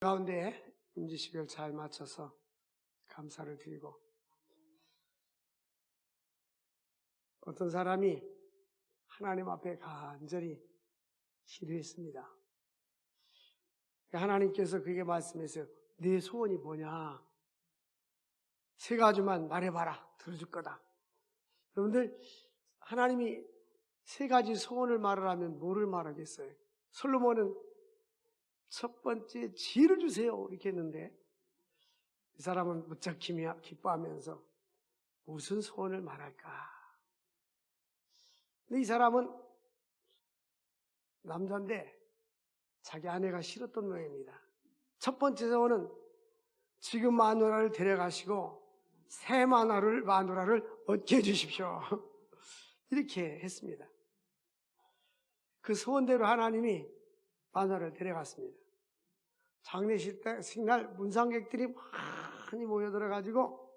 가운데 임지식을 잘 마쳐서 감사를 드리고, 어떤 사람이 하나님 앞에 간절히 기도했습니다. 하나님께서 그에게 말씀하세요. 네 소원이 뭐냐? 세 가지만 말해봐라. 들어줄 거다. 여러분들, 하나님이 세 가지 소원을 말하라면 뭐를 말하겠어요? 솔로몬은 첫 번째 지혜를 주세요 이렇게 했는데, 이 사람은 무척 기뻐하면서 무슨 소원을 말할까? 근데 이 사람은 남자인데 자기 아내가 싫었던 모양입니다. 첫 번째 소원은 지금 마누라를 데려가시고 새 마누라를 얻게 해주십시오. 이렇게 했습니다. 그 소원대로 하나님이 마누라를 데려갔습니다. 장례식 날 문상객들이 많이 모여들어가지고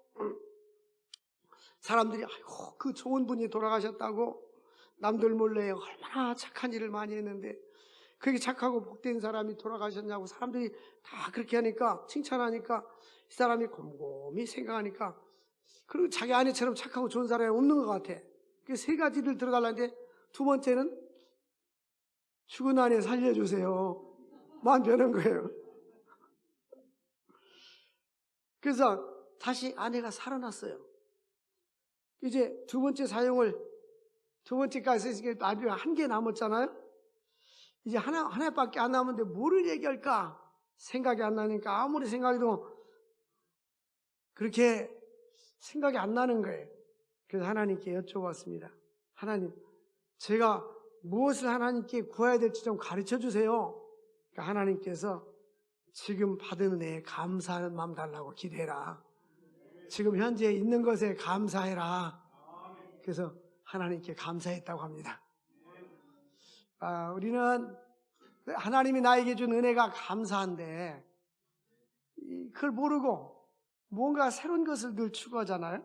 사람들이 아이고 그 좋은 분이 돌아가셨다고 남들 몰래 얼마나 착한 일을 많이 했는데 그렇게 착하고 복된 사람이 돌아가셨냐고 사람들이 다 그렇게 하니까, 칭찬하니까 이 사람이 곰곰이 생각하니까, 그리고 자기 아내처럼 착하고 좋은 사람이 없는 것 같아. 그 세 가지를 들어달라는데, 두 번째는 죽은 아내 살려주세요 만 되는 거예요. 그래서 다시 아내가 살아났어요. 이제 두 번째까지 나중에 한 개 남았잖아요. 이제 하나밖에 안 남았는데 뭐를 얘기할까 생각이 안 나니까 아무리 생각해도 그렇게 생각이 안 나는 거예요. 그래서 하나님께 여쭤봤습니다. 하나님, 제가 무엇을 하나님께 구해야 될지 좀 가르쳐 주세요. 그러니까 하나님께서 지금 받은 은혜에 감사하는 마음 달라고 기도해라. 지금 현재 있는 것에 감사해라. 그래서 하나님께 감사했다고 합니다. 우리는 하나님이 나에게 준 은혜가 감사한데 그걸 모르고 뭔가 새로운 것을 늘 추구하잖아요.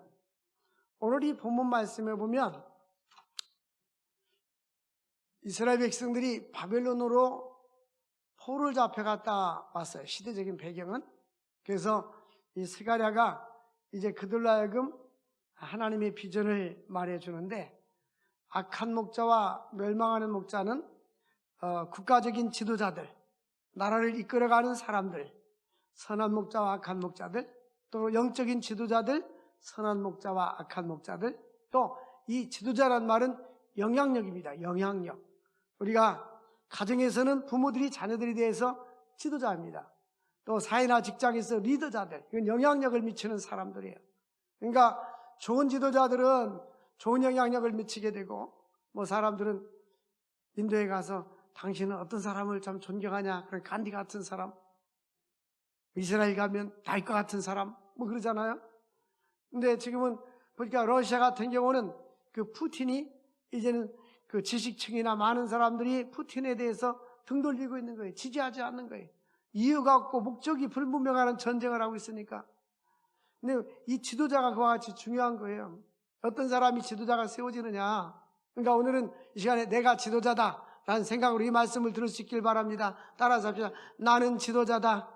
오늘 이 본문 말씀에 보면 이스라엘 백성들이 바벨론으로 포로를 잡혀갔다 왔어요. 시대적인 배경은. 그래서 이 스가랴가 이제 그들로 하여금 하나님의 비전을 말해주는데, 악한 목자와 멸망하는 목자는 국가적인 지도자들, 나라를 이끌어가는 사람들, 선한 목자와 악한 목자들, 또 영적인 지도자들, 선한 목자와 악한 목자들, 또 이 지도자란 말은 영향력입니다. 영향력. 우리가 가정에서는 부모들이 자녀들에 대해서 지도자입니다. 또 사회나 직장에서 리더자들, 이건 영향력을 미치는 사람들이에요. 그러니까 좋은 지도자들은 좋은 영향력을 미치게 되고, 뭐 사람들은 인도에 가서 당신은 어떤 사람을 참 존경하냐? 그런 간디 같은 사람, 이스라엘 가면 다윗 같은 사람, 뭐 그러잖아요. 근데 지금은 보니까 러시아 같은 경우는 그 푸틴이 이제는 그 지식층이나 많은 사람들이 푸틴에 대해서 등 돌리고 있는 거예요. 지지하지 않는 거예요. 이유가 없고 목적이 불분명한 전쟁을 하고 있으니까. 근데 이 지도자가 그와 같이 중요한 거예요. 어떤 사람이 지도자가 세워지느냐. 그러니까 오늘은 이 시간에 내가 지도자다 라는 생각으로 이 말씀을 들을 수 있길 바랍니다. 따라서 합시다. 나는 지도자다.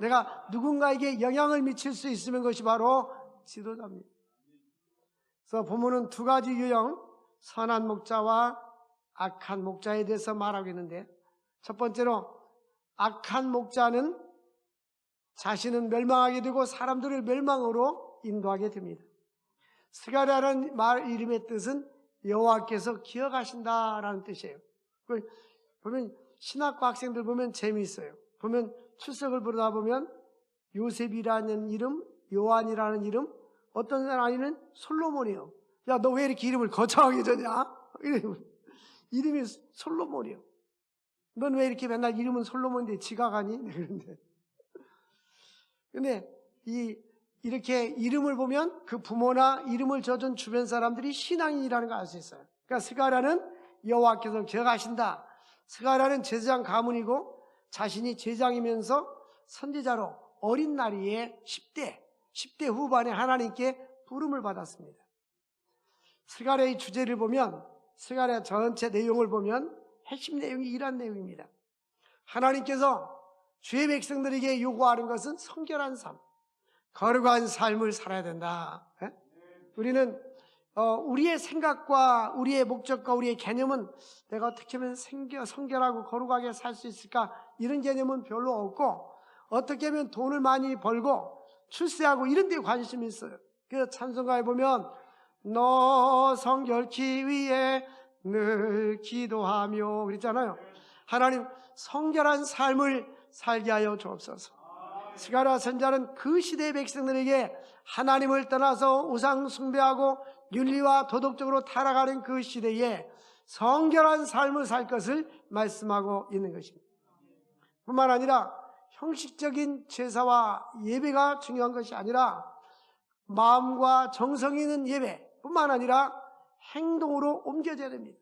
내가 누군가에게 영향을 미칠 수 있으면 그것이 바로 지도자입니다. 그래서 본문은 두 가지 유형, 선한 목자와 악한 목자에 대해서 말하고 있는데, 첫 번째로 악한 목자는 자신은 멸망하게 되고 사람들을 멸망으로 인도하게 됩니다. 스가랴라는 말 이름의 뜻은 여호와께서 기억하신다라는 뜻이에요. 보면 신학과 학생들 보면 재미있어요. 보면 출석을 부르다 보면 요셉이라는 이름, 요한이라는 이름, 어떤 사람은 솔로몬이요. 야, 너 왜 이렇게 이름을 거창하게 졌냐? 이름이 솔로몬이요. 넌 왜 이렇게 맨날 이름은 솔로몬인데 지각하니? 그런데. 근데 이렇게 이름을 보면 그 부모나 이름을 져준 주변 사람들이 신앙인이라는 걸 알 수 있어요. 그러니까 스가랴는 여호와께서 기억하신다. 스가랴는 제사장 가문이고 자신이 제장이면서 선지자로 어린 나이에 10대 후반에 하나님께 부름을 받았습니다. 스가랴의 주제를 보면, 스가랴 전체 내용을 보면 핵심 내용이 이런 내용입니다. 하나님께서 주의 백성들에게 요구하는 것은 성결한 삶, 거룩한 삶을 살아야 된다. 우리는 우리의 생각과 우리의 목적과 우리의 개념은 내가 어떻게 하면 성결하고 거룩하게 살 수 있을까, 이런 개념은 별로 없고, 어떻게 하면 돈을 많이 벌고 출세하고 이런 데 관심이 있어요. 그래서 찬송가에 보면 너 성결케 위해 늘 기도하며 그랬잖아요. 하나님 성결한 삶을 살게 하여 주옵소서. 스가랴 선지자는 그 시대의 백성들에게 하나님을 떠나서 우상 숭배하고 윤리와 도덕적으로 타락하는 그 시대에 성결한 삶을 살 것을 말씀하고 있는 것입니다. 뿐만 아니라 형식적인 제사와 예배가 중요한 것이 아니라 마음과 정성이 있는 예배뿐만 아니라 행동으로 옮겨져야 됩니다.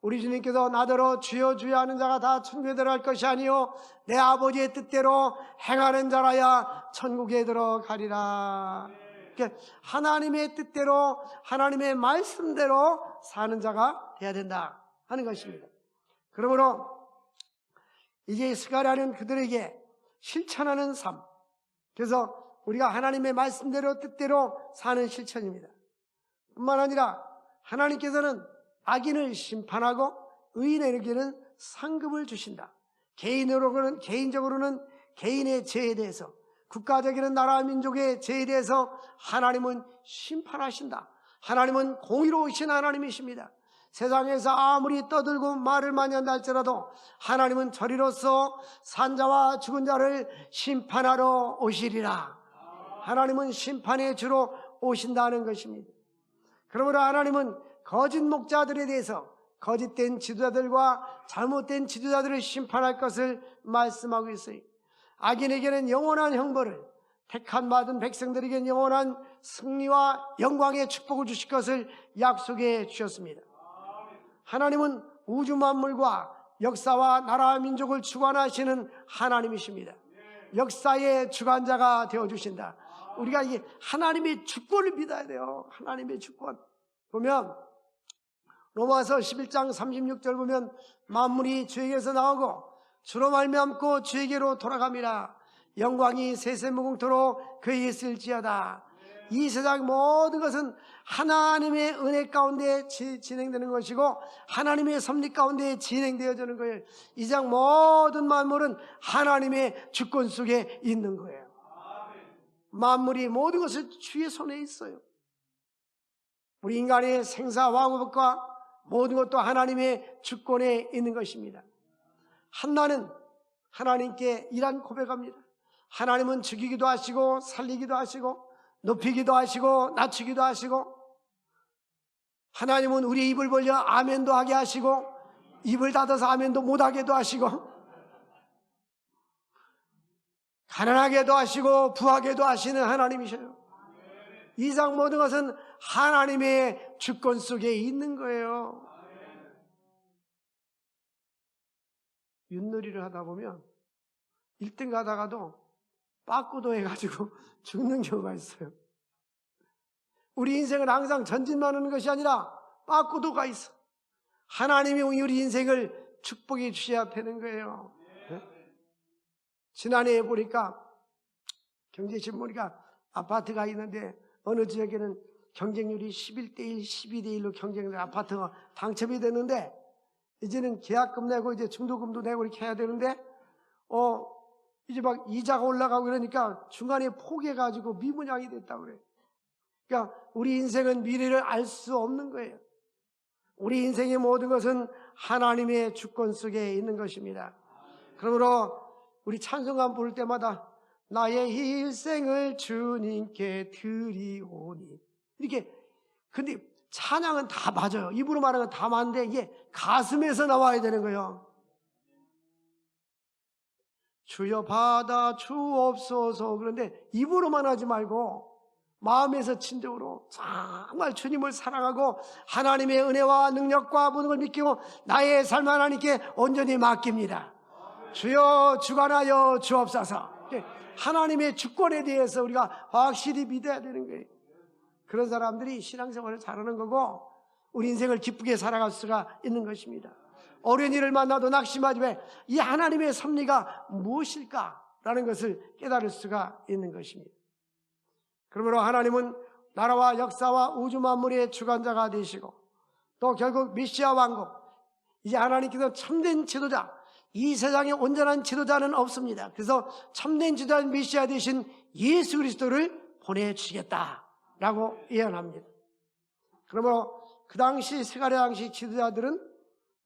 우리 주님께서 나더러 주여 주여 하는 자가 다 천국에 들어갈 것이 아니요 내 아버지의 뜻대로 행하는 자라야 천국에 들어가리라. 그러니까 하나님의 뜻대로 하나님의 말씀대로 사는 자가 돼야 된다 하는 것입니다. 그러므로 이제 스가랴는 그들에게 실천하는 삶, 그래서 우리가 하나님의 말씀대로 뜻대로 사는 실천입니다. 뿐만 아니라 하나님께서는 악인을 심판하고 의인에게는 상급을 주신다. 개인적으로는 개인의 죄에 대해서, 국가적인 나라 민족의 죄에 대해서 하나님은 심판하신다. 하나님은 공의로우신 하나님이십니다. 세상에서 아무리 떠들고 말을 많이 한다 할지라도 하나님은 저리로서 산자와 죽은 자를 심판하러 오시리라. 하나님은 심판의 주로 오신다는 것입니다. 그러므로 하나님은 거짓 목자들에 대해서 거짓된 지도자들과 잘못된 지도자들을 심판할 것을 말씀하고 있어요. 악인에게는 영원한 형벌을, 택한 받은 백성들에게는 영원한 승리와 영광의 축복을 주실 것을 약속해 주셨습니다. 하나님은 우주 만물과 역사와 나라 민족을 주관하시는 하나님이십니다. 역사의 주관자가 되어주신다. 우리가 이게 하나님의 주권을 믿어야 돼요. 하나님의 주권. 보면 로마서 11장 36절 보면 만물이 주에게서 나오고 주로 말미암고 주에게로 돌아갑니다. 영광이 세세무궁토록 그에게 있을지어다. 이 세상 모든 것은 하나님의 은혜 가운데 진행되는 것이고 하나님의 섭리 가운데 진행되어지는 거예요. 이 세상 모든 만물은 하나님의 주권 속에 있는 거예요. 만물이 모든 것을 주의 손에 있어요. 우리 인간의 생사왕국과 모든 것도 하나님의 주권에 있는 것입니다. 한나는 하나님께 이란 고백합니다. 하나님은 죽이기도 하시고 살리기도 하시고 높이기도 하시고 낮추기도 하시고, 하나님은 우리 입을 벌려 아멘도 하게 하시고 입을 닫아서 아멘도 못하게도 하시고, 가난하게도 하시고 부하게도 하시는 하나님이셔요. 이상 모든 것은 하나님의 주권 속에 있는 거예요. 윷놀이를 하다 보면 1등 가다가도 빠꾸도 해가지고 죽는 경우가 있어요. 우리 인생은 항상 전진만 하는 것이 아니라 빠꾸도가 있어. 하나님이 우리 인생을 축복해 주셔야 되는 거예요. 네? 지난해에 보니까 경제신문 보니까 아파트가 있는데 어느 지역에는 경쟁률이 11대1, 12대1로 경쟁을 아파트가 당첨이 됐는데 이제는 계약금 내고 이제 중도금도 내고 이렇게 해야 되는데 이제 막 이자가 올라가고 그러니까 중간에 포기해가지고 미분양이 됐다고 그래요. 그러니까 우리 인생은 미래를 알 수 없는 거예요. 우리 인생의 모든 것은 하나님의 주권 속에 있는 것입니다. 그러므로 우리 찬송가 부를 때마다 나의 일생을 주님께 드리오니 이렇게. 근데 찬양은 다 맞아요. 입으로 말하는 건 다 맞는데 이게 가슴에서 나와야 되는 거예요. 주여 받아 주옵소서. 그런데 입으로만 하지 말고 마음에서 진정으로 정말 주님을 사랑하고 하나님의 은혜와 능력과 모든 걸 믿기고 나의 삶 하나님께 온전히 맡깁니다. 주여 주관하여 주옵소서. 하나님의 주권에 대해서 우리가 확실히 믿어야 되는 거예요. 그런 사람들이 신앙생활을 잘하는 거고 우리 인생을 기쁘게 살아갈 수가 있는 것입니다. 어려운 일을 만나도 낙심하지 왜? 이 하나님의 섭리가 무엇일까? 라는 것을 깨달을 수가 있는 것입니다. 그러므로 하나님은 나라와 역사와 우주 만물의 주관자가 되시고 또 결국 메시아 왕국, 이제 하나님께서 참된 지도자, 이 세상에 온전한 지도자는 없습니다. 그래서 참된 지도자 메시아 되신 예수 그리스도를 보내주시겠다라고 예언합니다. 그러므로 그 당시 스가랴 당시 지도자들은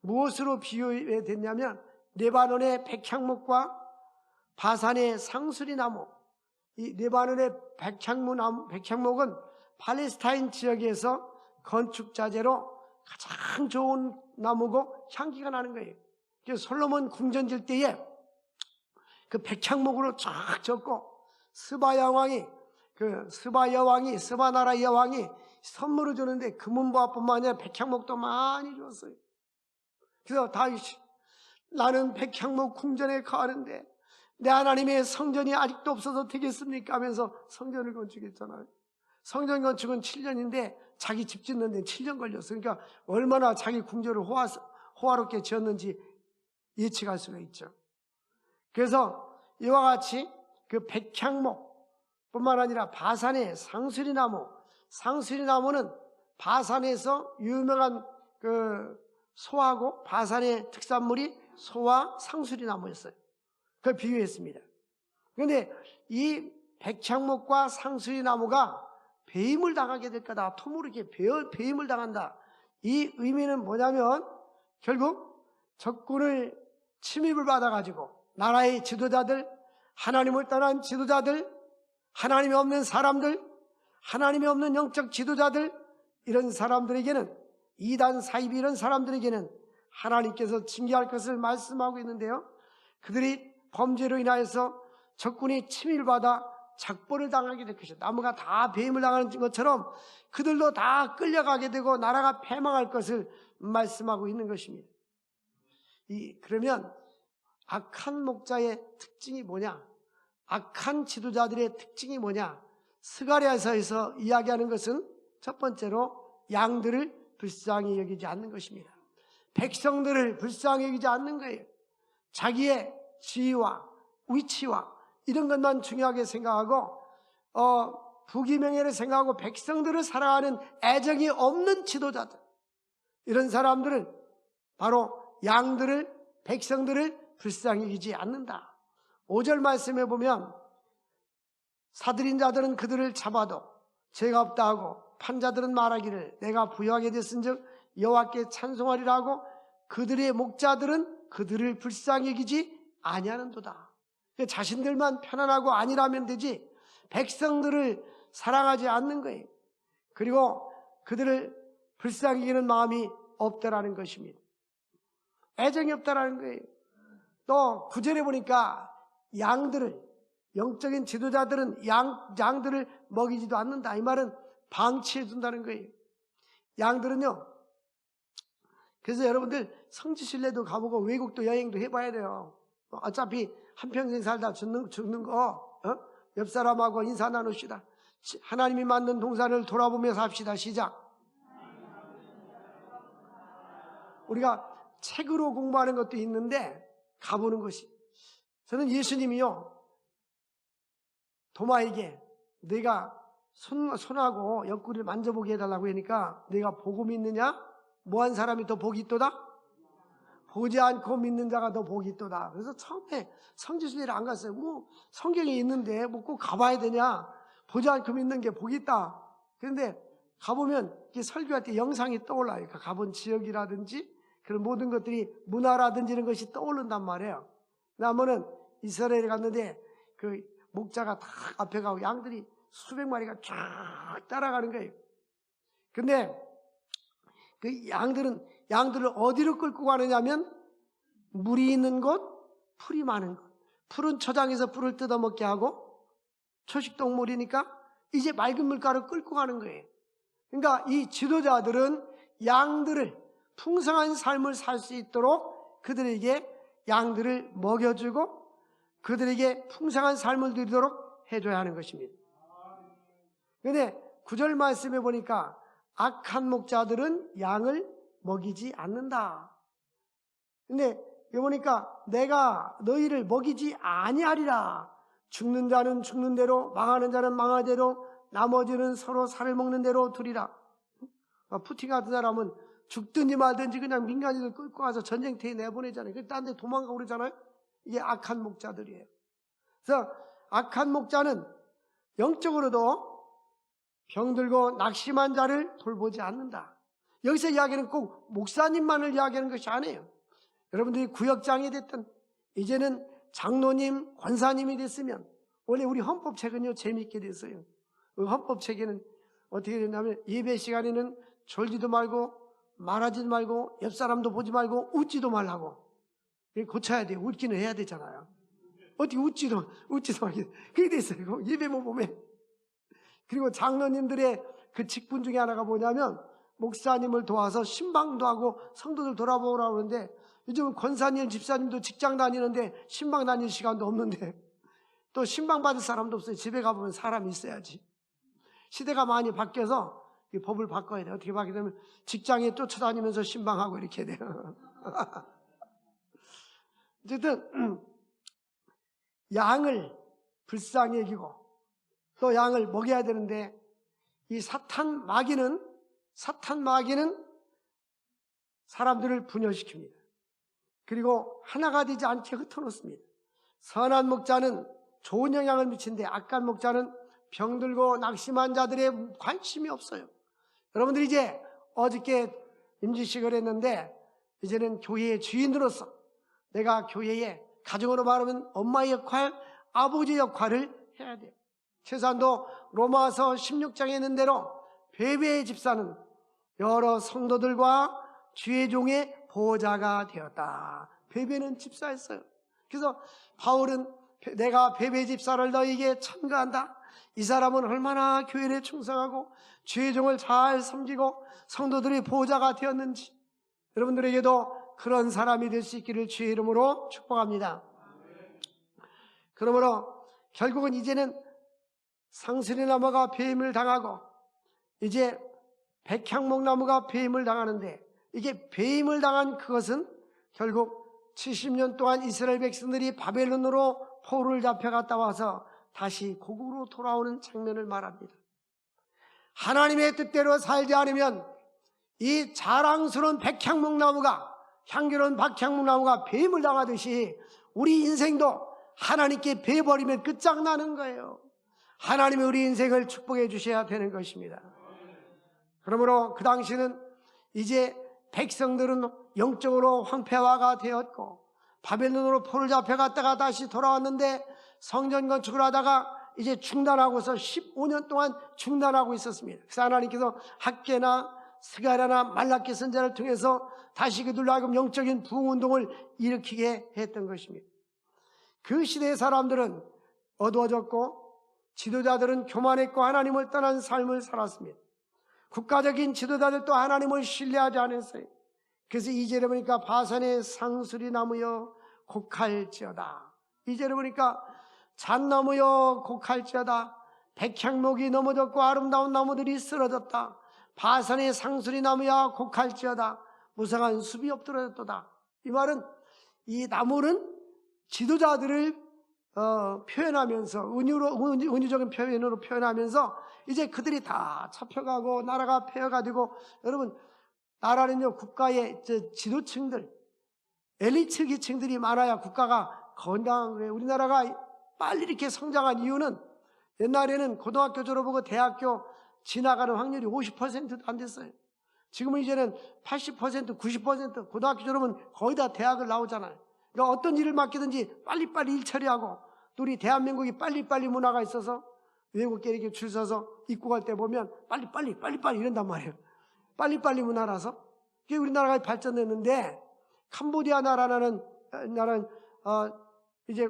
무엇으로 비유됐냐면 레바논의 백향목과 바산의 상수리나무, 이 레바논의 백향목은 팔레스타인 지역에서 건축자재로 가장 좋은 나무고 향기가 나는 거예요. 그래서 솔로몬 궁전 질 때에 그 백향목으로 쫙 졌고 스바 나라 여왕이 선물을 주는데 금은보화뿐만 아니라 백향목도 많이 줬어요. 그래서 다윗이 나는 백향목 궁전에 가는데 내 하나님의 성전이 아직도 없어서 되겠습니까? 하면서 성전을 건축했잖아요. 성전 건축은 7년인데 자기 집 짓는 데 7년 걸렸어요. 그러니까 얼마나 자기 궁전을 호화롭게 지었는지 예측할 수가 있죠. 그래서 이와 같이 그 백향목뿐만 아니라 바산의 상수리나무는 바산에서 유명한 그 소하고 바산의 특산물이 소와 상수리나무였어요. 그걸 비유했습니다. 그런데 이 백향목과 상수리나무가 배임을 당하게 될 거다. 토모르게 배임을 당한다. 이 의미는 뭐냐면 결국 적군을 침입을 받아가지고 나라의 지도자들, 하나님을 떠난 지도자들, 하나님이 없는 사람들, 하나님이 없는 영적 지도자들, 이런 사람들에게는, 이단 사이비 이런 사람들에게는 하나님께서 징계할 것을 말씀하고 있는데요, 그들이 범죄로 인하여서 적군이 침입을 받아 작벌을 당하게 될 것이다. 나무가 다 배임을 당하는 것처럼 그들도 다 끌려가게 되고 나라가 패망할 것을 말씀하고 있는 것입니다. 그러면 악한 목자의 특징이 뭐냐? 악한 지도자들의 특징이 뭐냐? 스가랴서에서 이야기하는 것은 첫 번째로 양들을 불쌍히 여기지 않는 것입니다. 백성들을 불쌍히 여기지 않는 거예요. 자기의 지위와 위치와 이런 것만 중요하게 생각하고 부귀명예를 생각하고 백성들을 사랑하는 애정이 없는 지도자들, 이런 사람들은 바로 양들을, 백성들을 불쌍히 여기지 않는다. 5절 말씀해 보면 사들인 자들은 그들을 잡아도 죄가 없다 하고 판자들은 말하기를 내가 부유하게 됐은즉 여호와께 찬송하리라 하고 그들의 목자들은 그들을 불쌍히 여기지 아니하는도다. 자신들만 편안하고 안일하면 되지 백성들을 사랑하지 않는 거예요. 그리고 그들을 불쌍히 여기는 마음이 없다라는 것입니다. 애정이 없다라는 거예요. 또 9절에 보니까 양들을, 영적인 지도자들은 양들을 먹이지도 않는다. 이 말은 방치해 둔다는 거예요. 양들은요, 그래서 여러분들 성지순례도 가보고 외국도 여행도 해봐야 돼요. 어차피 한평생 살다 죽는 거, 옆 사람하고 인사 나눕시다. 하나님이 만든 동산을 돌아보면서 합시다. 시작. 우리가 책으로 공부하는 것도 있는데 가보는 것이, 저는 예수님이요 도마에게 내가 손하고 옆구리를 만져보게 해달라고 하니까 내가 보고 믿느냐? 뭐한 사람이 더 복이 있도다? 보지 않고 믿는 자가 더 복이 있도다. 그래서 처음에 성지순례를 안 갔어요. 뭐 성경에 있는데 뭐 꼭 가봐야 되냐? 보지 않고 믿는 게 복이 있다. 그런데 가보면 설교할 때 영상이 떠올라요. 그러니까 가본 지역이라든지 그런 모든 것들이, 문화라든지 이런 것이 떠오른단 말이에요. 나무는 이스라엘에 갔는데 그 목자가 다 앞에 가고 양들이 수백 마리가 쫙 따라가는 거예요. 근데 그 양들을 어디로 끌고 가느냐면 물이 있는 곳, 풀이 많은 곳. 풀은 초장에서 풀을 뜯어먹게 하고 초식동물이니까 이제 맑은 물가로 끌고 가는 거예요. 그러니까 이 지도자들은 양들을 풍성한 삶을 살 수 있도록 그들에게 양들을 먹여주고 그들에게 풍성한 삶을 누리도록 해줘야 하는 것입니다. 그런데 9절 말씀해 보니까 악한 목자들은 양을 먹이지 않는다. 근데 여기 보니까 내가 너희를 먹이지 아니하리라. 죽는 자는 죽는 대로, 망하는 자는 망할 대로, 나머지는 서로 살을 먹는 대로 두리라. 푸틴 같은 사람은 죽든지 말든지 그냥 민간인들 끌고 가서 전쟁터에 내보내잖아요. 그래서 딴 데 도망가고 그러잖아요. 이게 악한 목자들이에요. 그래서 악한 목자는 영적으로도 병들고 낙심한 자를 돌보지 않는다. 여기서 이야기는 꼭 목사님만을 이야기하는 것이 아니에요. 여러분들이 구역장이 됐든 이제는 장로님, 권사님이 됐으면, 원래 우리 헌법책은요 재미있게 됐어요. 헌법책에는 어떻게 됐냐면 예배 시간에는 졸지도 말고 말하지도 말고 옆 사람도 보지 말고 웃지도 말라고. 고쳐야 돼요. 웃기는 해야 되잖아요. 어떻게 웃지도 말고 그게 됐어요. 예배만 보면. 그리고 장로님들의 그 직분 중에 하나가 뭐냐면 목사님을 도와서 신방도 하고 성도들 돌아보라고 그러는데, 요즘은 권사님, 집사님도 직장 다니는데 신방 다닐 시간도 없는데 또 신방 받을 사람도 없어요. 집에 가보면 사람이 있어야지. 시대가 많이 바뀌어서 이 법을 바꿔야 돼요. 어떻게 바뀌냐면 직장에 쫓아다니면서 신방하고 이렇게 돼요. 어쨌든 양을 불쌍히 여기고 또 양을 먹여야 되는데, 이 사탄 마귀는 사람들을 분열시킵니다. 그리고 하나가 되지 않게 흩어놓습니다. 선한 목자는 좋은 영향을 미치는데 악한 목자는 병들고 낙심한 자들의 관심이 없어요. 여러분들이 이제 어저께 임지식을 했는데, 이제는 교회의 주인으로서 내가 교회의, 가정으로 말하면 엄마의 역할, 아버지 역할을 해야 돼요. 최소한도 로마서 16장에 있는 대로 베베의 집사는 여러 성도들과 주의 종의 보호자가 되었다. 베베는 집사였어요. 그래서 바울은 내가 베베 집사를 너에게 천거한다. 이 사람은 얼마나 교회에 충성하고 주의 종을 잘 섬기고 성도들의 보호자가 되었는지, 여러분들에게도 그런 사람이 될 수 있기를 주의 이름으로 축복합니다. 그러므로 결국은 이제는 상수리나무가 배임을 당하고 이제 백향목나무가 배임을 당하는데, 이게 배임을 당한 그것은 결국 70년 동안 이스라엘 백성들이 바벨론으로 포로를 잡혀갔다 와서 다시 고국으로 돌아오는 장면을 말합니다. 하나님의 뜻대로 살지 않으면 이 자랑스러운 백향목나무가, 향기로운 박향목나무가 배임을 당하듯이 우리 인생도 하나님께 배버리면 끝장나는 거예요. 하나님이 우리 인생을 축복해 주셔야 되는 것입니다. 그러므로 그 당시는 이제 백성들은 영적으로 황폐화가 되었고 바벨론으로 포를 잡혀갔다가 다시 돌아왔는데, 성전 건축을 하다가 이제 중단하고서 15년 동안 중단하고 있었습니다. 그래서 하나님께서 학개나 스가랴나 말라기 선지자를 통해서 다시 그들로 하여금 영적인 부흥운동을 일으키게 했던 것입니다. 그 시대의 사람들은 어두워졌고 지도자들은 교만했고 하나님을 떠난 삶을 살았습니다. 국가적인 지도자들도 하나님을 신뢰하지 않았어요. 그래서 2절에 보니까 바산의 상수리 나무여 곡할지어다. 2절에 보니까 잣나무여 곡할지어다. 백향목이 넘어졌고 아름다운 나무들이 쓰러졌다. 바산의 상수리 나무야 곡할지어다. 무성한 숲이 엎드러졌도다. 이 말은 이 나무는 지도자들을 표현하면서 은유적인 표현으로 표현하면서 이제 그들이 다 잡혀가고 나라가 폐허가지고, 여러분 나라는요 국가의 지도층들, 엘리트 계층들이 많아야 국가가 건강한 거예요. 우리나라가 빨리 이렇게 성장한 이유는 옛날에는 고등학교 졸업하고 대학교 지나가는 확률이 50%도 안 됐어요. 지금은 이제는 80%, 90% 고등학교 졸업은 거의 다 대학을 나오잖아요. 그러니까 어떤 일을 맡기든지 빨리빨리 일 처리하고, 또 우리 대한민국이 빨리빨리 문화가 있어서 외국계 이렇게 줄 서서 입고 갈 때 보면 빨리빨리 이런단 말이에요. 빨리빨리 문화라서. 그게 우리나라가 발전됐는데, 캄보디아 나라는 이제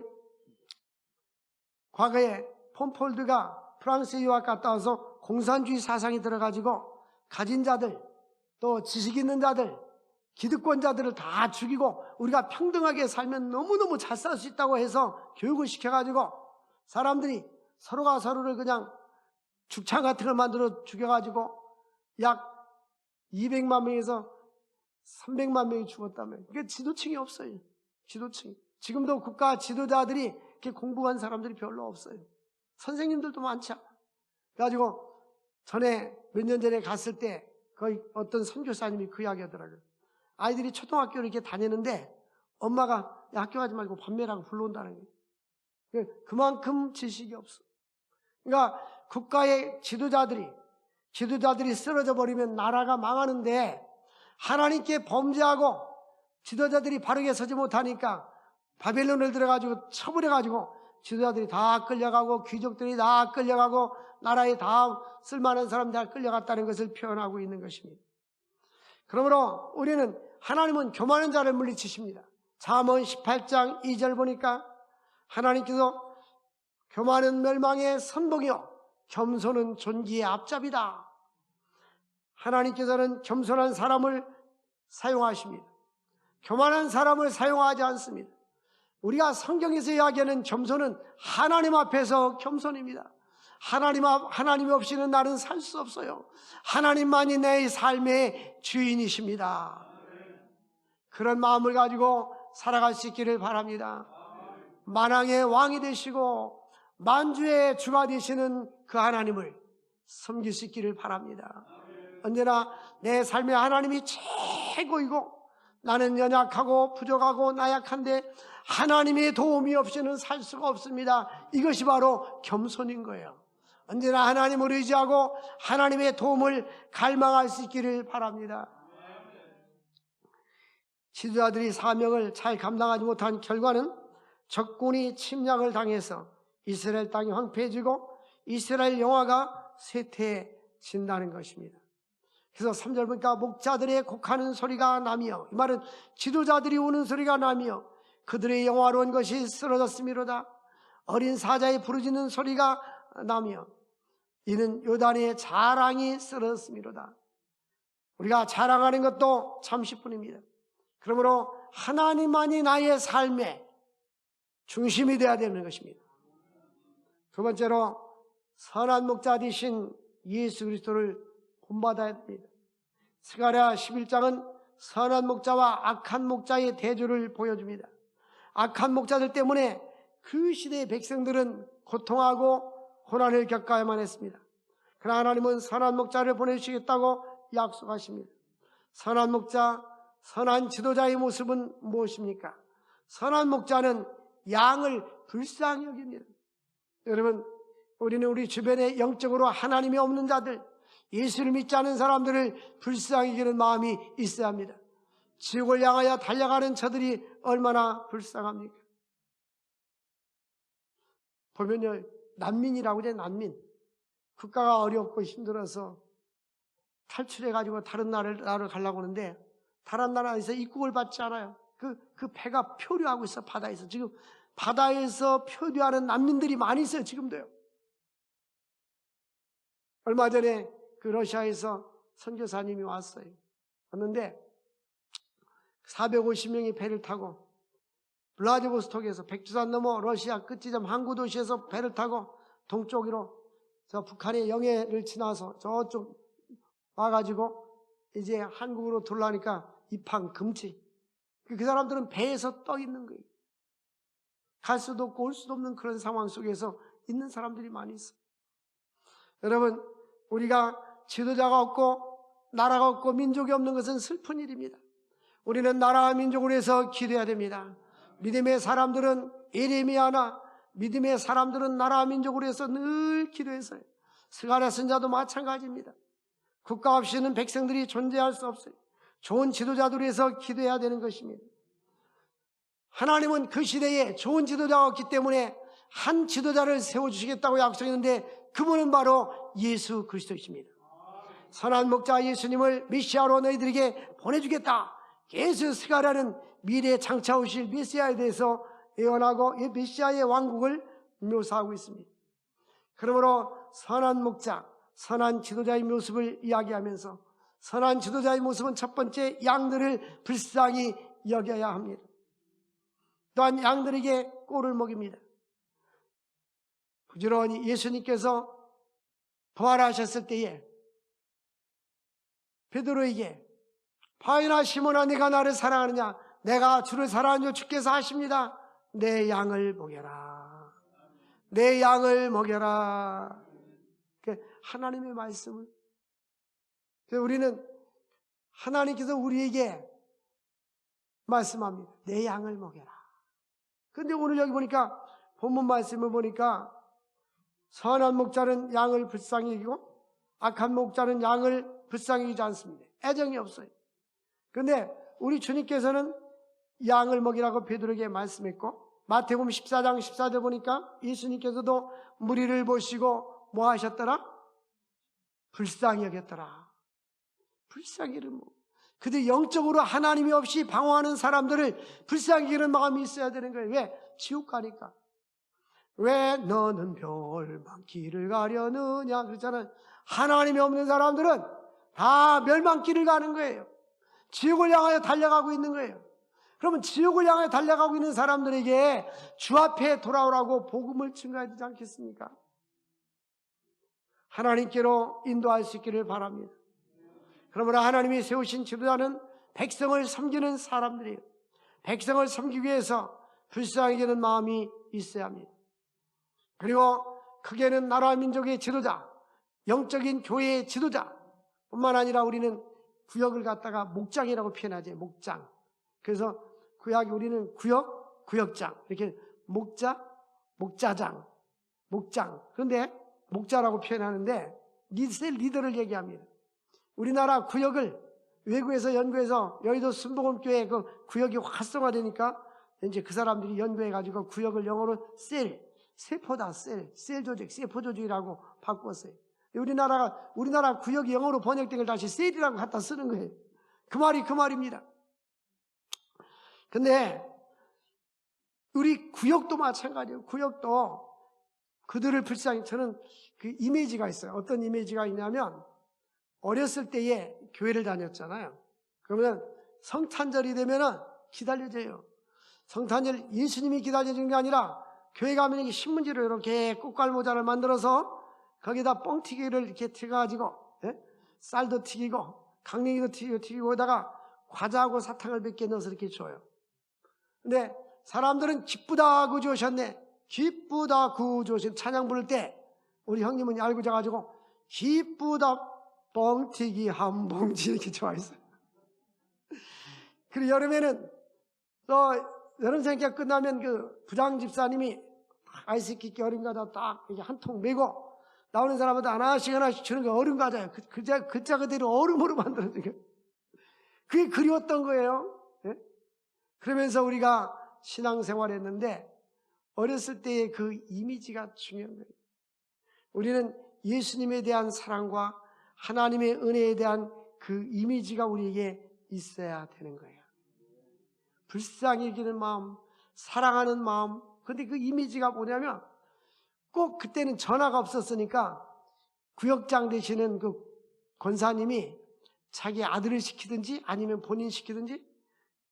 과거에 폼폴드가 프랑스에 유학 갔다 와서 공산주의 사상이 들어가지고 가진 자들, 또 지식 있는 자들, 기득권자들을 다 죽이고 우리가 평등하게 살면 너무너무 잘 살 수 있다고 해서 교육을 시켜가지고 사람들이 서로가 서로를 그냥 죽창 같은 걸 만들어 죽여가지고 약 200만 명에서 300만 명이 죽었다면, 그게 지도층이 없어요. 지도층. 지금도 국가 지도자들이 이렇게 공부한 사람들이 별로 없어요. 선생님들도 많지 않아. 그래가지고 전에 몇 년 전에 갔을 때 거의 어떤 선교사님이 그 이야기 하더라고요. 아이들이 초등학교를 이렇게 다니는데 엄마가 야, 학교 가지 말고 밤매라고 불러온다는 거예요. 그만큼 지식이 없어. 그러니까 국가의 지도자들이 쓰러져 버리면 나라가 망하는데 하나님께 범죄하고 지도자들이 바르게 서지 못하니까 바벨론을 들어가지고 처벌해가지고 지도자들이 다 끌려가고 귀족들이 다 끌려가고 나라에 다 쓸만한 사람들이 다 끌려갔다는 것을 표현하고 있는 것입니다. 그러므로 우리는 하나님은 교만한 자를 물리치십니다. 잠언 18장 2절 보니까 하나님께서 교만은 멸망의 선봉이요 겸손은 존귀의 앞잡이다. 하나님께서는 겸손한 사람을 사용하십니다. 교만한 사람을 사용하지 않습니다. 우리가 성경에서 이야기하는 겸손은 하나님 앞에서 겸손입니다. 하나님 없이는 나는 살 수 없어요. 하나님만이 내 삶의 주인이십니다. 그런 마음을 가지고 살아갈 수 있기를 바랍니다. 만왕의 왕이 되시고 만주의 주가 되시는 그 하나님을 섬길 수 있기를 바랍니다. 언제나 내 삶의 하나님이 최고이고 나는 연약하고 부족하고 나약한데 하나님의 도움이 없이는 살 수가 없습니다. 이것이 바로 겸손인 거예요. 언제나 하나님을 의지하고 하나님의 도움을 갈망할 수 있기를 바랍니다. 지도자들이 사명을 잘 감당하지 못한 결과는 적군이 침략을 당해서 이스라엘 땅이 황폐해지고 이스라엘 영화가 쇠퇴해진다는 것입니다. 그래서 3절 보니까 목자들의 곡하는 소리가 나며, 이 말은 지도자들이 우는 소리가 나며 그들의 영화로운 것이 쓰러졌음이로다. 어린 사자의 부르짖는 소리가 나며 이는 요단의 자랑이 쓰러졌음이로다. 우리가 자랑하는 것도 잠시뿐입니다. 그러므로 하나님만이 나의 삶의 중심이 되어야 되는 것입니다. 두 번째로 선한 목자 되신 예수 그리스도를 본받아야 됩니다. 스가랴 11장은 선한 목자와 악한 목자의 대조를 보여줍니다. 악한 목자들 때문에 그 시대의 백성들은 고통하고 고난을 겪어야만 했습니다. 그러나 하나님은 선한 목자를 보내주시겠다고 약속하십니다. 선한 목자, 선한 지도자의 모습은 무엇입니까? 선한 목자는 양을 불쌍히 여깁니다. 여러분, 우리는 우리 주변에 영적으로 하나님이 없는 자들, 예수를 믿지 않은 사람들을 불쌍히 여기는 마음이 있어야 합니다. 지옥을 향하여 달려가는 저들이 얼마나 불쌍합니까? 보면요, 난민이라고 그래. 난민. 국가가 어렵고 힘들어서 탈출해가지고 다른 나라를 가려고 하는데 다른 나라에서 입국을 받지 않아요. 그 배가 표류하고 있어. 바다에서. 지금 바다에서 표류하는 난민들이 많이 있어요. 지금도요. 얼마 전에 그 러시아에서 선교사님이 왔어요. 왔는데 450명이 배를 타고 블라디보스톡에서 백두산 넘어 러시아 끝지점 항구 도시에서 배를 타고 동쪽으로 저 북한의 영해를 지나서 저쪽 와가지고 이제 한국으로 들어오니까 입항 금지. 그 사람들은 배에서 떠 있는 거예요. 갈 수도 없고 올 수도 없는 그런 상황 속에서 있는 사람들이 많이 있어요. 여러분, 우리가 지도자가 없고 나라가 없고 민족이 없는 것은 슬픈 일입니다. 우리는 나라와 민족을 위해서 기도해야 됩니다. 믿음의 사람들은 예레미야나 믿음의 사람들은 나라와 민족을 위해서 늘 기도했어요. 스가랴 선지자도 마찬가지입니다. 국가 없이는 백성들이 존재할 수 없어요. 좋은 지도자들을 위해서 기도해야 되는 것입니다. 하나님은 그 시대에 좋은 지도자가 없기 때문에 한 지도자를 세워주시겠다고 약속했는데 그분은 바로 예수 그리스도이십니다. 선한 목자 예수님을 메시아로 너희들에게 보내주겠다. 계속 스가랴는 미래에 장차 오실 메시아에 대해서 예언하고 이 메시아의 왕국을 묘사하고 있습니다. 그러므로 선한 목자, 선한 지도자의 모습을 이야기하면서 선한 지도자의 모습은 첫 번째 양들을 불쌍히 여겨야 합니다. 또한 양들에게 꼴을 먹입니다. 부지런히 예수님께서 부활하셨을 때에 베드로에게 바위나 시몬아 네가 나를 사랑하느냐? 내가 주를 사랑하는 줄 주께서 하십니다. 내 양을 먹여라. 내 양을 먹여라. 하나님의 말씀을. 그래서 우리는 하나님께서 우리에게 말씀합니다. 내 양을 먹여라. 그런데 오늘 여기 보니까 본문 말씀을 보니까 선한 목자는 양을 불쌍히 여기고 악한 목자는 양을 불쌍히 여기지 않습니다. 애정이 없어요. 그런데 우리 주님께서는 양을 먹이라고 베드로에게 말씀했고, 마태복음 14장 14절 보니까 예수님께서도 무리를 보시고 뭐 하셨더라? 불쌍히 여겼더라. 불쌍히 여기는 뭐. 그들 영적으로 하나님이 없이 방황하는 사람들을 불쌍히 여기는 마음이 있어야 되는 거예요. 왜? 지옥 가니까. 왜 너는 멸망 길을 가려느냐 그랬잖아요. 하나님이 없는 사람들은 다 멸망길을 가는 거예요. 지옥을 향하여 달려가고 있는 거예요. 그러면 지옥을 향해 달려가고 있는 사람들에게 주 앞에 돌아오라고 복음을 증거해야 되지 않겠습니까? 하나님께로 인도할 수 있기를 바랍니다. 그러므로 하나님이 세우신 지도자는 백성을 섬기는 사람들이에요. 백성을 섬기기 위해서 불쌍히 여기는 마음이 있어야 합니다. 그리고 크게는 나라 민족의 지도자, 영적인 교회의 지도자 뿐만 아니라 우리는 구역을 갖다가 목장이라고 표현하죠. 목장. 그래서 구약이 우리는 구역, 구역장 이렇게 목자, 목자장, 목장. 그런데 목자라고 표현하는데 리더를 얘기합니다. 우리나라 구역을 외국에서 연구해서 여의도 순복음교회 그 구역이 활성화되니까 이제 그 사람들이 연구해가지고 구역을 영어로 세포다, 셀 조직, 세포 조직이라고 바꿨어요. 우리나라 구역이 영어로 번역된 걸 다시 셀이라고 갖다 쓰는 거예요. 그 말입니다. 근데 우리 구역도 마찬가지예요. 구역도 그들을 불쌍히, 저는 그 이미지가 있어요. 어떤 이미지가 있냐면 어렸을 때에 교회를 다녔잖아요. 그러면 성탄절이 되면은 기다려져요. 성탄절 예수님이 기다려주는 게 아니라 교회 가면 이렇게 신문지로 이렇게 꽃갈 모자를 만들어서 거기다 뻥튀기를 이렇게 튀겨가지고 쌀도 튀기고 강냉이도 튀기고 거기다가 과자하고 사탕을 몇 개 넣어서 이렇게 줘요. 근데 사람들은 기쁘다 구주오셨네, 기쁘다 구주오신 찬양 부를 때 우리 형님은 알고 자가지고 기쁘다 뻥튀기 한 봉지 이렇게 좋아했어요. 그리고 여름에는 또 여름 생각 끝나면 그 부장 집사님이 아이스키 얼음 과자 딱 이렇게 한 통 메고 나오는 사람마다 하나씩 주는 게 얼음 과자예요. 글자 그대로 얼음으로 만들어진 거예요. 그게 그리웠던 거예요. 예? 그러면서 우리가 신앙생활을 했는데 어렸을 때의 그 이미지가 중요한 거예요. 우리는 예수님에 대한 사랑과 하나님의 은혜에 대한 그 이미지가 우리에게 있어야 되는 거예요. 불쌍히 여기는 마음, 사랑하는 마음. 근데 그 이미지가 뭐냐면 꼭 그때는 전화가 없었으니까 구역장 되시는 그 권사님이 자기 아들을 시키든지 아니면 본인 시키든지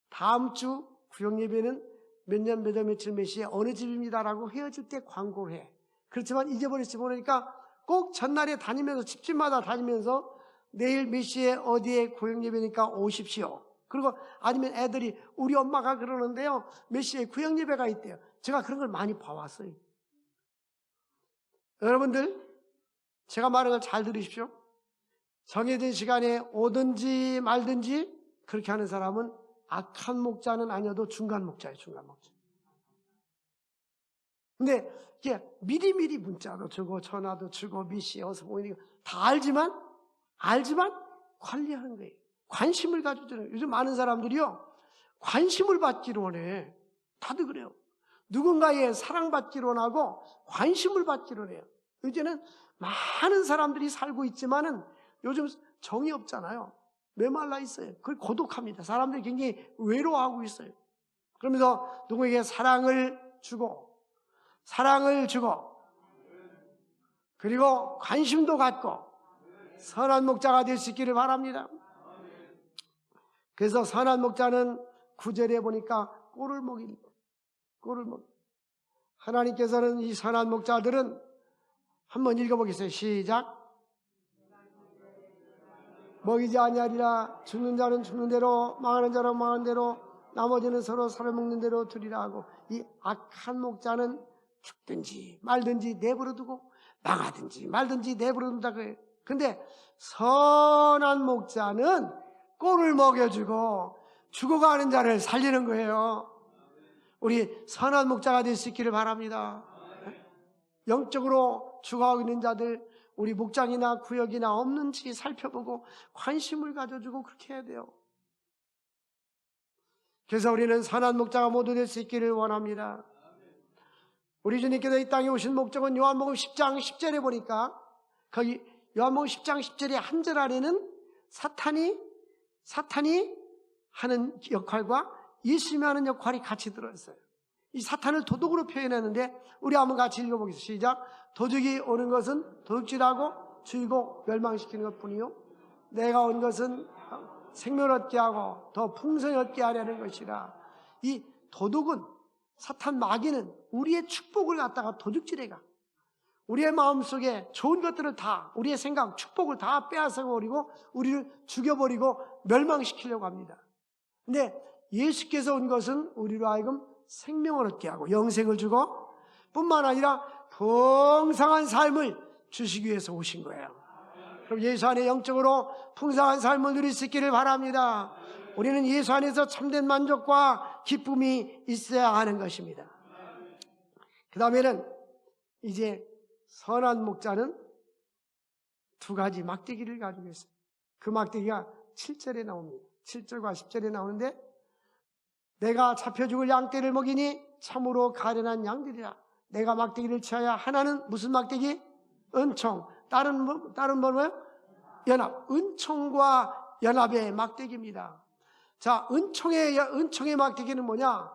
다음 주 구역 예배는 몇 년 몇 월 며칠 몇 시에 어느 집입니다라고 헤어질 때 광고를 해. 그렇지만 잊어버릴지 모르니까 꼭 전날에 다니면서 집집마다 다니면서 내일 몇 시에 어디에 구역 예배니까 오십시오. 그리고 아니면 애들이 우리 엄마가 그러는데요 몇 시에 구역 예배가 있대요. 제가 그런 걸 많이 봐왔어요. 여러분들 제가 말하는 걸 잘 들으십시오. 정해진 시간에 오든지 말든지 그렇게 하는 사람은 악한 목자는 아니어도 중간 목자예요. 중간 목자. 근데 이게 미리미리 문자도 주고 전화도 주고 미시 어서 보이는 거 다 알지만 관리하는 거예요. 관심을 가져주는. 요즘 많은 사람들이요 관심을 받기로 원해. 다들 그래요. 누군가의 사랑받기로 원하고 관심을 받기로 원해요. 이제는 많은 사람들이 살고 있지만은 요즘 정이 없잖아요. 메말라 있어요. 그걸 고독합니다. 사람들이 굉장히 외로워하고 있어요. 그러면서 누구에게 사랑을 주고 그리고 관심도 갖고 선한 목자가 될 수 있기를 바랍니다. 그래서 선한 목자는 9절에 보니까 꼴을 먹입니다. 꼴을 먹. 하나님께서는 이 선한 목자들은 한번 읽어보겠어요. 시작. 먹이지 아니하리라. 죽는 자는 죽는 대로 망하는 자는 망하는 대로 나머지는 서로 살아먹는 대로 두리라 하고, 이 악한 목자는 죽든지 말든지 내버려두고 망하든지 말든지 내버려둔다 그래요. 근데 선한 목자는 꼴을 먹여주고 죽어가는 자를 살리는 거예요. 우리 선한 목자가 될 수 있기를 바랍니다. 영적으로 죽어가고 있는 자들, 우리 목장이나 구역이나 없는지 살펴보고 관심을 가져주고 그렇게 해야 돼요. 그래서 우리는 선한 목자가 모두 될 수 있기를 원합니다. 우리 주님께서 이 땅에 오신 목적은 요한복음 10장 10절에 보니까, 거기 요한복음 10장 10절의 한 절 아래는 사탄이 하는 역할과 예수님이 하는 역할이 같이 들어있어요. 이 사탄을 도둑으로 표현했는데, 우리 한번 같이 읽어보겠습니다. 시작. 도둑이 오는 것은 도둑질하고 죽이고 멸망시키는 것뿐이요, 내가 온 것은 생명을 얻게 하고 더 풍성히 얻게 하려는 것이라. 이 도둑은, 사탄 마귀는 우리의 축복을 갖다가 도둑질해가, 우리의 마음속에 좋은 것들을 다, 우리의 생각, 축복을 다 빼앗아버리고 우리를 죽여버리고 멸망시키려고 합니다. 근데 예수께서 온 것은 우리로 하여금 생명을 얻게 하고 영생을 주고 뿐만 아니라 풍성한 삶을 주시기 위해서 오신 거예요. 그럼 예수 안에 영적으로 풍성한 삶을 누릴 수 있기를 바랍니다. 우리는 예수 안에서 참된 만족과 기쁨이 있어야 하는 것입니다. 그 다음에는 이제 선한 목자는 두 가지 막대기를 가지고 있어요. 그 막대기가 7절에 나옵니다. 7절과 10절에 나오는데, 내가 잡혀 죽을 양떼를 먹이니 참으로 가련한 양들이라. 내가 막대기를 취하여, 하나는 무슨 막대기? 은총. 다른 뭐예요? 연합. 은총과 연합의 막대기입니다. 자, 은총의 막대기는 뭐냐?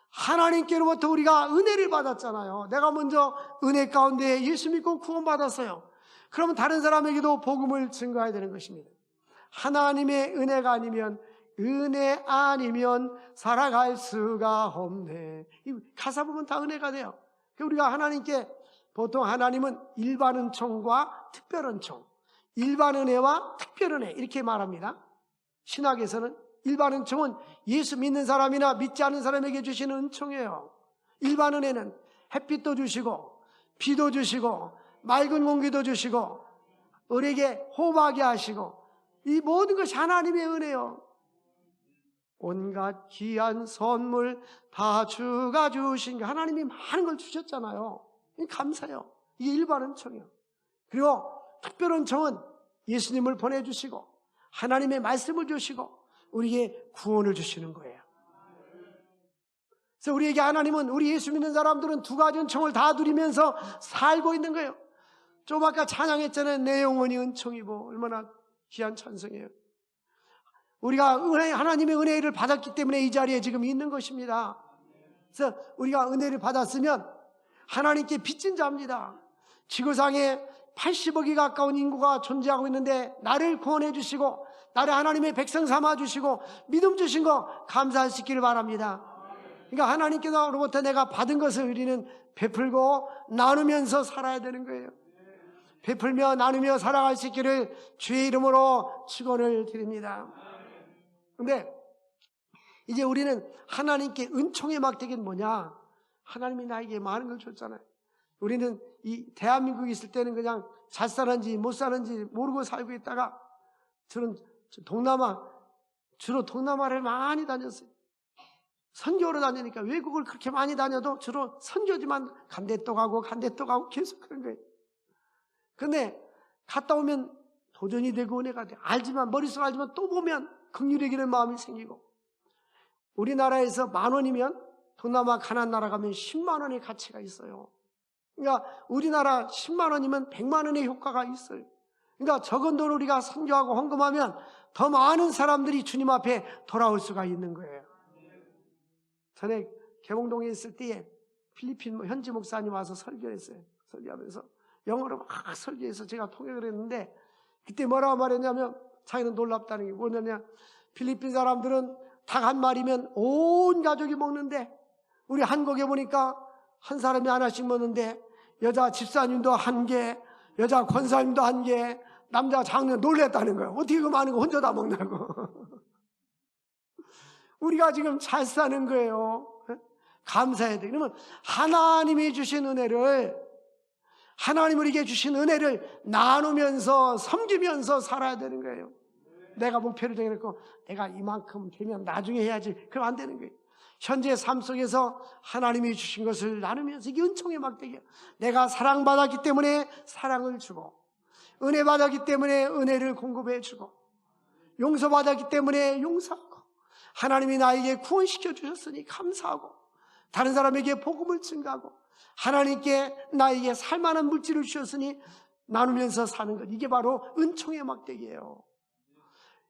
하나님께로부터 우리가 은혜를 받았잖아요. 내가 먼저 은혜 가운데 예수 믿고 구원받았어요. 그러면 다른 사람에게도 복음을 증거해야 되는 것입니다. 하나님의 은혜가 아니면, 은혜 아니면 살아갈 수가 없네. 이 가사 보면 다 은혜가 돼요. 우리가 하나님께, 보통 하나님은 일반 은총과 특별 은총, 일반 은혜와 특별 은혜 이렇게 말합니다. 신학에서는 일반 은총은 예수 믿는 사람이나 믿지 않는 사람에게 주시는 은총이에요. 일반 은혜는 햇빛도 주시고 비도 주시고 맑은 공기도 주시고 우리에게 호흡하게 하시고, 이 모든 것이 하나님의 은혜요. 온갖 귀한 선물 다 주가 주신 게, 하나님이 많은 걸 주셨잖아요. 감사해요. 이게 일반 은총이에요. 그리고 특별 은총은 예수님을 보내주시고 하나님의 말씀을 주시고 우리에게 구원을 주시는 거예요. 그래서 우리에게 하나님은, 우리 예수 믿는 사람들은 두 가지 은총을 다 누리면서 살고 있는 거예요. 좀 아까 찬양했잖아요. 내 영혼이 은총이고, 얼마나 귀한 찬송이에요. 우리가 하나님의 은혜를 받았기 때문에 이 자리에 지금 있는 것입니다. 그래서 우리가 은혜를 받았으면 하나님께 빚진 자입니다. 지구상에 80억이 가까운 인구가 존재하고 있는데 나를 구원해 주시고 나를 하나님의 백성 삼아 주시고 믿음 주신 거 감사할 수 있기를 바랍니다. 그러니까 하나님께로부터 내가 받은 것을 우리는 베풀고 나누면서 살아야 되는 거예요. 베풀며 나누며 살아갈 수 있기를 주의 이름으로 축원을 드립니다. 그런데 이제 우리는 하나님께 은총의 막대기는 뭐냐? 하나님이 나에게 많은 걸 줬잖아요. 우리는 이 대한민국에 있을 때는 그냥 잘 사는지 못 사는지 모르고 살고 있다가, 저는 주로 동남아를 많이 다녔어요. 선교로 다니니까 외국을 그렇게 많이 다녀도 주로 선교지만 간대 또 가고 계속 그런 거예요. 근데 갔다 오면 도전이 되고 은혜가 돼. 머릿속으로 알지만 또 보면 긍휼히 여기는 마음이 생기고, 우리나라에서 10,000원이면 동남아 가난 나라 가면 10만 원의 가치가 있어요. 그러니까 우리나라 10만 원이면 100만 원의 효과가 있어요. 그러니까 적은 돈을 우리가 선교하고 헌금하면 더 많은 사람들이 주님 앞에 돌아올 수가 있는 거예요. 전에 개봉동에 있을 때에 필리핀 현지 목사님 와서 설교했어요. 설교하면서 영어로 막 설교해서 제가 통역을 했는데, 그때 뭐라고 말했냐면, 자기는 놀랍다는 게 뭐냐면, 필리핀 사람들은 닭 한 마리면 온 가족이 먹는데, 우리 한국에 보니까 한 사람이 하나씩 먹는데, 여자 집사님도 1개, 여자 권사님도 1개, 남자 장녀 놀랬다는 거예요. 어떻게 그 많은 거 혼자 다 먹냐고. 우리가 지금 잘 사는 거예요. 감사해야 돼. 그러면 하나님이 주신 은혜를, 하나님 우리에게 주신 은혜를 나누면서 섬기면서 살아야 되는 거예요. 내가 목표를 정해놓고 내가 이만큼 되면 나중에 해야지, 그럼 안 되는 거예요. 현재 삶 속에서 하나님이 주신 것을 나누면서, 이게 은총의 막대기야. 내가 사랑받았기 때문에 사랑을 주고, 은혜 받았기 때문에 은혜를 공급해 주고, 용서받았기 때문에 용서하고, 하나님이 나에게 구원시켜 주셨으니 감사하고, 다른 사람에게 복음을 증가하고, 하나님께 나에게 살만한 물질을 주셨으니 나누면서 사는 것, 이게 바로 은총의 막대기예요.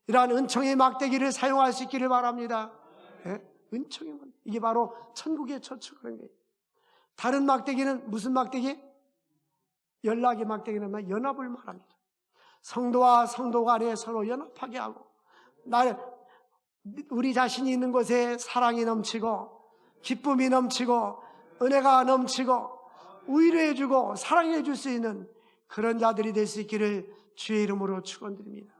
이러한 은총의 막대기를 사용할 수 있기를 바랍니다. 네? 은총의 막대기, 이게 바로 천국의 저축, 그런 거예요. 다른 막대기는 무슨 막대기? 연락의 막대기는 연합을 말합니다. 성도와 성도 간에 서로 연합하게 하고, 우리 자신이 있는 곳에 사랑이 넘치고 기쁨이 넘치고 은혜가 넘치고 위로해 주고 사랑해 줄 수 있는 그런 자들이 될 수 있기를 주의 이름으로 축원드립니다.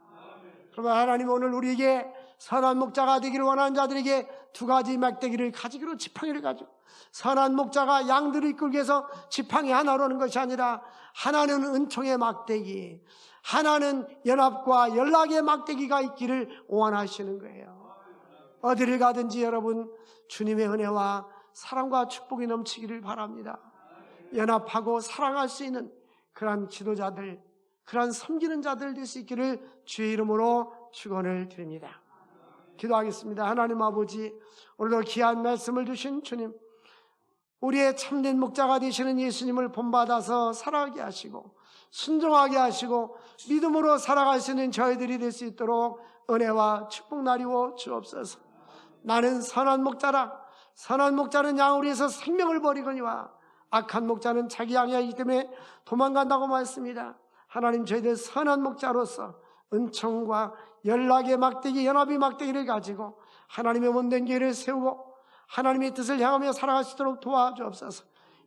그러면 하나님 오늘 우리에게 선한 목자가 되기를 원하는 자들에게 두 가지 막대기를 가지기로, 지팡이를 가지고, 선한 목자가 양들을 이끌기 위해서 지팡이 하나로 하는 것이 아니라 하나는 은총의 막대기, 하나는 연합과 연락의 막대기가 있기를 원하시는 거예요. 어디를 가든지 여러분 주님의 은혜와 사랑과 축복이 넘치기를 바랍니다. 연합하고 사랑할 수 있는 그러한 지도자들, 그러한 섬기는 자들 될 수 있기를 주의 이름으로 축원을 드립니다. 기도하겠습니다. 하나님 아버지, 오늘도 귀한 말씀을 주신 주님, 우리의 참된 목자가 되시는 예수님을 본받아서 살아가게 하시고 순종하게 하시고 믿음으로 살아갈 수 있는 저희들이 될 수 있도록 은혜와 축복 나리워 주옵소서. 나는 선한 목자라. 선한 목자는 양을 위해서 생명을 버리거니와 악한 목자는 자기 양이 아니기 때문에 도망간다고 말했습니다. 하나님, 저희들 선한 목자로서 은총과 연락의 막대기, 연합의 막대기를 가지고 하나님의 몸된 교회를 세우고 하나님의 뜻을 향하며 살아갈 수 있도록 도와주옵소서.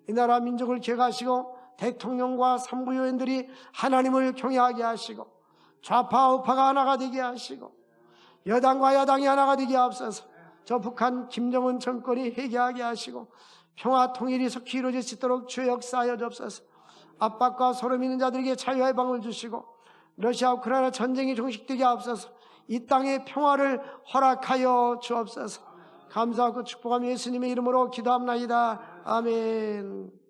이 나라 민족을 기억하시고 대통령과 상부의원들이 하나님을 경외하게 하시고 좌파 우파가 하나가 되게 하시고 여당과 야당이 하나가 되게 하옵소서. 저 북한 김정은 정권이 회개하게 하시고 평화 통일이 속히 이루어질 수 있도록 주의 역사하여 주옵소서. 압박과 소름 있는 자들에게 자유의 방을 주시고 러시아 우크라이나 전쟁이 종식되게 하옵소서. 이 땅의 평화를 허락하여 주옵소서. 감사하고 축복하며 예수님의 이름으로 기도합나이다. 아멘.